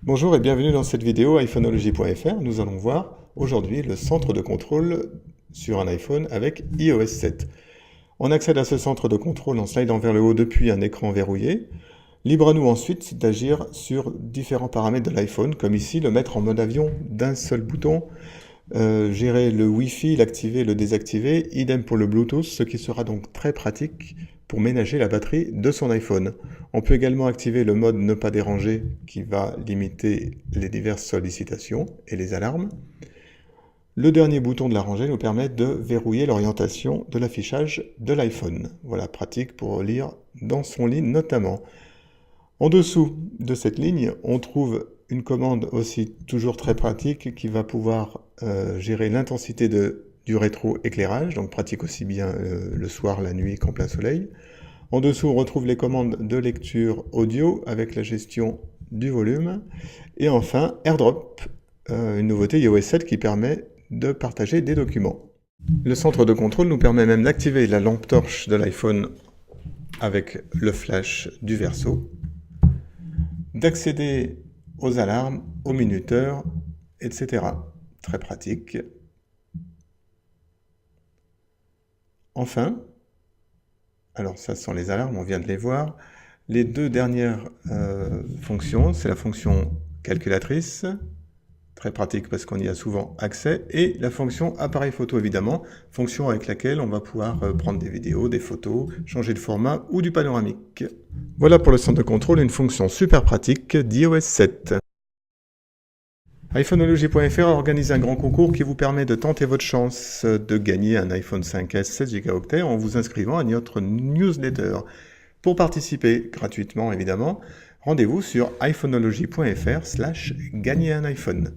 Bonjour et bienvenue dans cette vidéo iPhoneology.fr. Nous allons voir aujourd'hui le centre de contrôle sur un iPhone avec iOS 7. On accède à ce centre de contrôle en slidant vers le haut depuis un écran verrouillé. Libre à nous ensuite d'agir sur différents paramètres de l'iPhone, comme ici le mettre en mode avion d'un seul bouton, gérer le Wi-Fi, l'activer, le désactiver, idem pour le Bluetooth, ce qui sera donc très pratique pour ménager la batterie de son iPhone. On peut également activer le mode ne pas déranger qui va limiter les diverses sollicitations et les alarmes. Le dernier bouton de la rangée nous permet de verrouiller l'orientation de l'affichage de l'iPhone. Voilà, pratique pour lire dans son lit notamment. En dessous de cette ligne, on trouve une commande aussi toujours très pratique qui va pouvoir gérer l'intensité du rétroéclairage, donc pratique aussi bien le soir, la nuit qu'en plein soleil. En dessous, on retrouve les commandes de lecture audio avec la gestion du volume. Et enfin, AirDrop, une nouveauté iOS 7 qui permet de partager des documents. Le centre de contrôle nous permet même d'activer la lampe torche de l'iPhone avec le flash du verso, d'accéder aux alarmes, aux minuteurs, etc. Très pratique. Enfin, alors ça ce sont les alarmes, on vient de les voir. Les deux dernières fonctions, c'est la fonction calculatrice, très pratique parce qu'on y a souvent accès, et la fonction appareil photo évidemment, fonction avec laquelle on va pouvoir prendre des vidéos, des photos, changer de format ou du panoramique. Voilà pour le centre de contrôle, une fonction super pratique d'iOS 7. iPhoneology.fr organise un grand concours qui vous permet de tenter votre chance de gagner un iPhone 5S 16 Go en vous inscrivant à notre newsletter. Pour participer, gratuitement évidemment, rendez-vous sur iPhoneology.fr/gagner un iPhone.